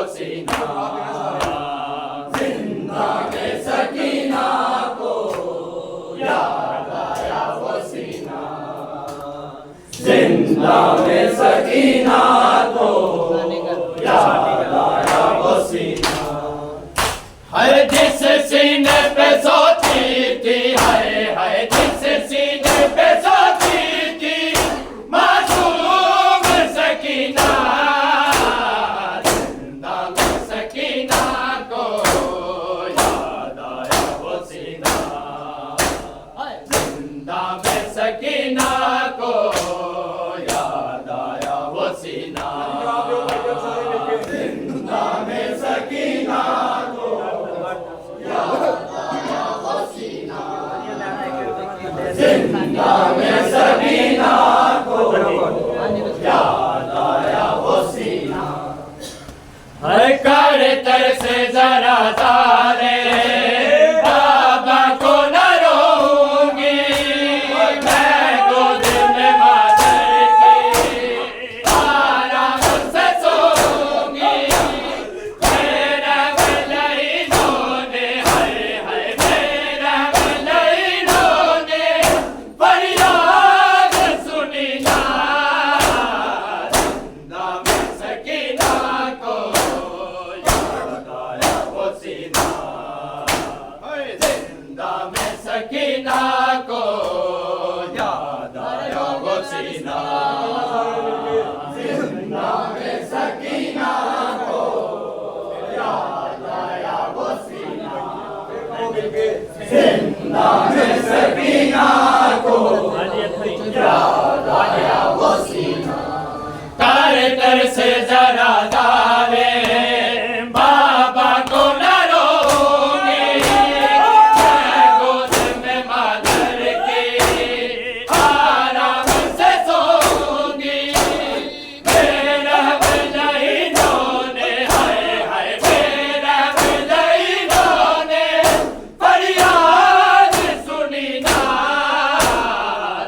वो सीना, जिंदा में सकीना को याद आया वो सीना, जिंदा में सकीना को याद आया वो सीना। हर जिस सीने पे सोती थी, हाय हाय जिस सीने पे सोती थी मासूम सकीना, जिंदा में सकीना को याद आया वो सीना, जिंदा में सकीना को याद आया वो सीना, जिंदा में सकीना को जिंदा में सकीना को याद आया वो सीना। हर कर तरसे जरा तारे बाबा को न रोऊंगी, मैं गोद में मादर की आराम से सोऊंगी, मेरा वलईनों ने हाय हाय मेरा वलईनों ने फरियाद सुनी ना, जिंदा में सकीना को याद आया वो सीना, जिंदा में सकीना को याद आया वो सीना, जिंदा में सकीना को याद आया वो सीना, जिंदा में सकीना को याद आया वो सीना। कर कर से जरा दावे बाबा को न रोऊंगी, मैं गोद में मादर की आराम से सोऊंगी, मेरा वलईनों ने हाय हाय मेरा वलईनों ने फरियाद सुनी ना,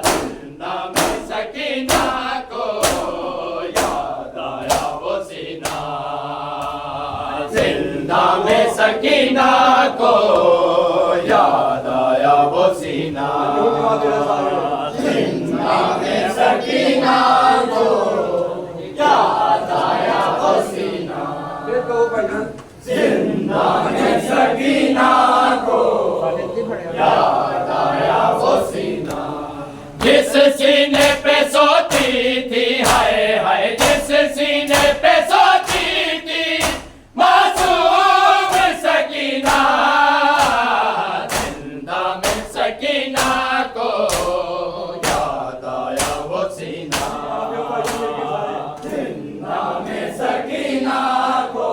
जिंदा में सकीना को याद आया वो सीना, जिंदा में सकीना को याद आया वो सीना, जिंदा में सकीना को याद आया वो सीना, जिंदा में सकीना को याद आया वो सीना। जिस सीने पे सोती थी, हाय हाय जिस सीने पे सोती थी मासूम सकीना, जिंदा में सकीना को याद आया वो सीना, जिंदा में सकीना को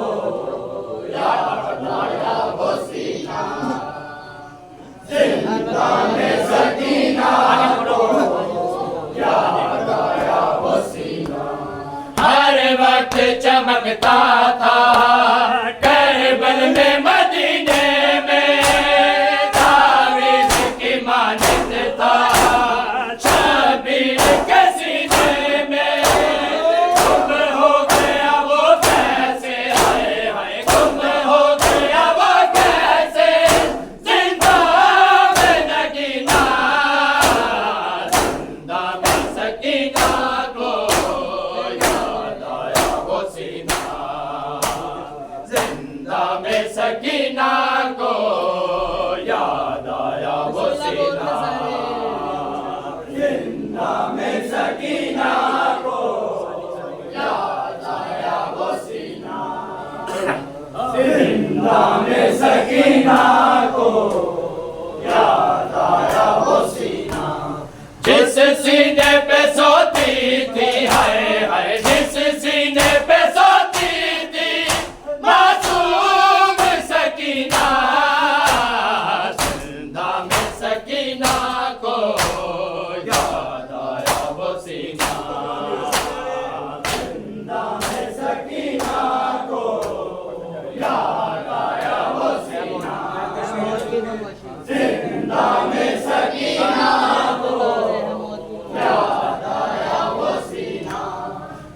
याद आया वो सीना, जिंदा में सकीना को याद आया वो सीना। हर वक्त चमकता था करबल में मदीने में, तावीज़ की मानत था शबीर के सीने में, गुम हो गया वो कैसे, हाय हाय गुम हो गया वो कैसे, जिंदा में नगीना, जिंदा में सकीना को याद आया वो सीना, जिंदा में सकीना को याद आया वो सीना, जिंदा में सकीना को याद आया वो सीना, जिंदा में सकीना को याद आया वो सीना। जिस सीने पे सोती थी, हाय हाय जिस सीने पे सोती थी मासूम सकीना, जिंदा में सकीना को याद आया वो सीना, जिंदा में सकीना को याद आया वो सीना, जिंदा में सकीना को याद आया वो सीना।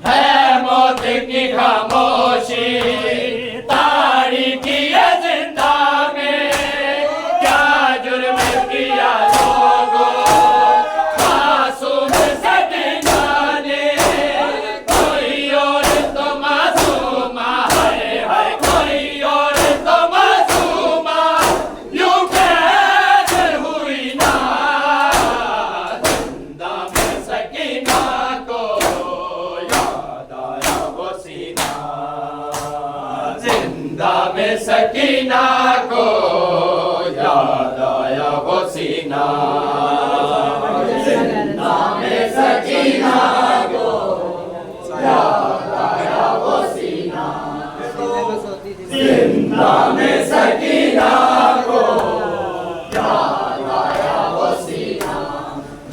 है मौत की खामोशी जिंदा में सकीना को याद आया वो सीना, जिंदा में सकीना को याद आया वो सीना, जिंदा में सकीना को याद आया वो सीना,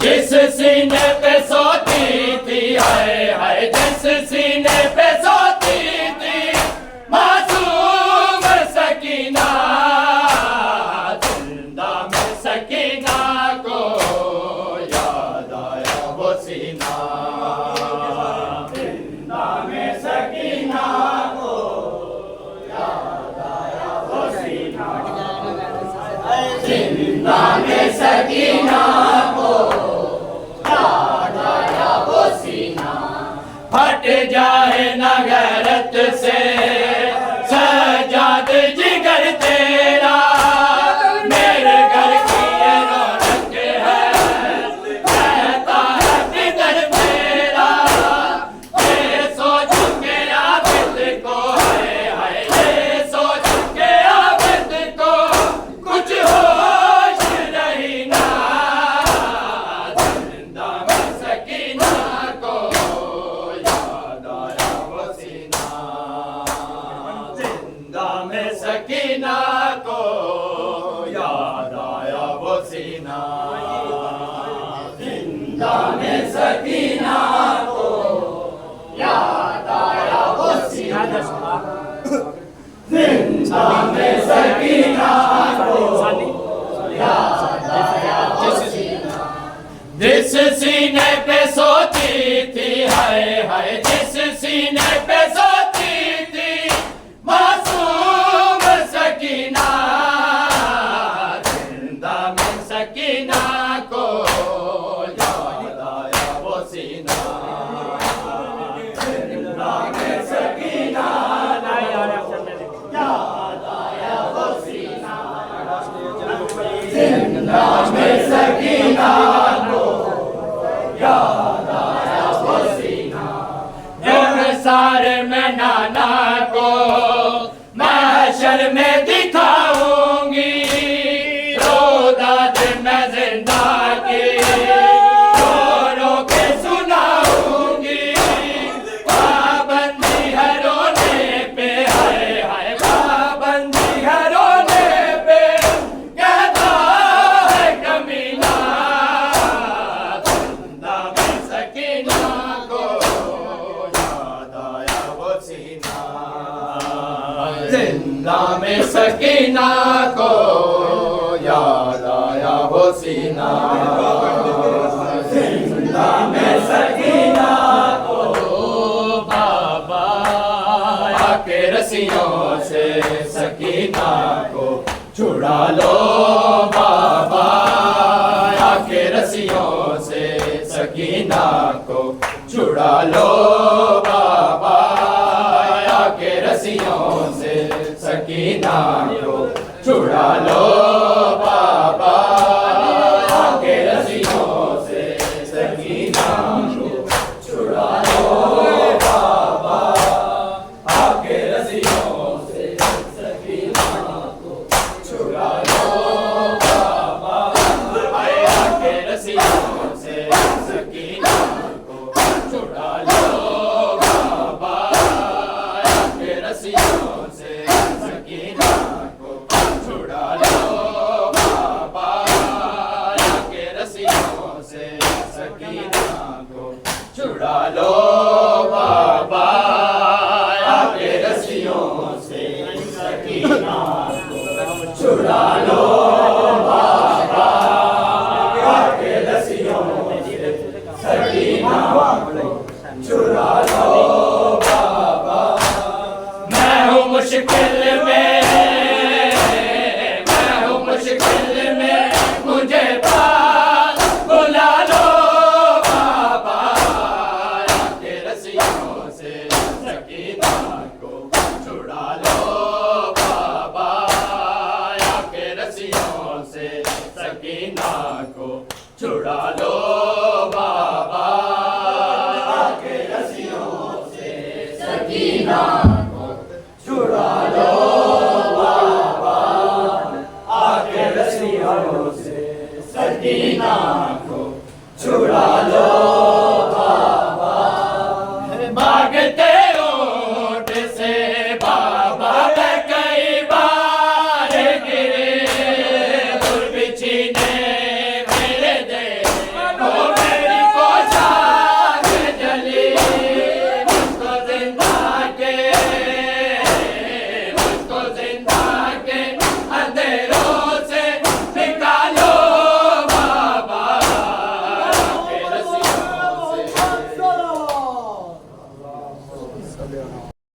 जिस सीने पे सोती थी हाय हाय, जिस सीने पे सोती थी मासूम सकीना, जिंदा में सकीना को याद आया वो सीना, जिंदा में सकीना को याद आया वो सीना, जिंदा में सकीना को याद आया वो सीना, फट जाए न गैरत से सजाद जिगर तेरा, मेरे घर की ये रौनक है, कहता है फिकर मेरा, ये सोच के आबिद को हाय हाय, ये सोच के आबिद को कुछ होश रही ना, जिंदा में सकीना को याद आया वो सीना, जिंदा में सकीना को याद आया वो सीना, जिंदा में सकीना को याद आया वो सीना, जिंदा में सकीना को याद आया वो सीना, जिस सीने पे सोती थी हाय हाय, जिस सीने पे सोती थी मासूम सकीना, जिंदा में सकीना को याद आया वो सीना, जिंदा में सकीना याद आया वो सीना, जिंदा में सकीना को याद आया वो सीना, सारे में नाना को महशर में दिखाऊंगी, रोदाद में जिंदा की रो रो के सुनाऊंगी, पाबंदी है रोने पे हाय हाय, पाबंदी है रोने पे, कहता है कमीना, जिंदा में सकीना को याद आया वो सीना, जिंदा में सकीना को याद आया वो सीना, जिंदा में सकीना को बाबा आके रस्सियों से सकीना को छुड़ा लो, बाबा आके रस्सियों से सकीना को छुड़ा लो, बाबा आके रस्सियों से सकीना को छुड़ा लो, बाबा आके रस्सियों से सकीना को छुड़ा लो, बाबा आके रस्सियों से सकीना को छुड़ा लो, बाबा आके रस्सियों से सकीना को छुड़ा लो, बाबा आके रस्सियों से सकीना को छुड़ा लो, बाबा आके रस्सियों से सकीना को छुड़ा लो, बाबा आके रस्सियों से सकीना को छुड़ा लो, बाबा आके रस्सियों से सकीना को छुड़ा लो, बाबा मैं हूँ मुश्किल में, मैं हूँ मुश्किल में, मुझे पास बुला लो, बाबा आके रस्सियों से सकीना को छुड़ा लो, बाबा आके रस्सियों से सकीना को छुड़ा लो, बाबा आके रस्सियों से सकीना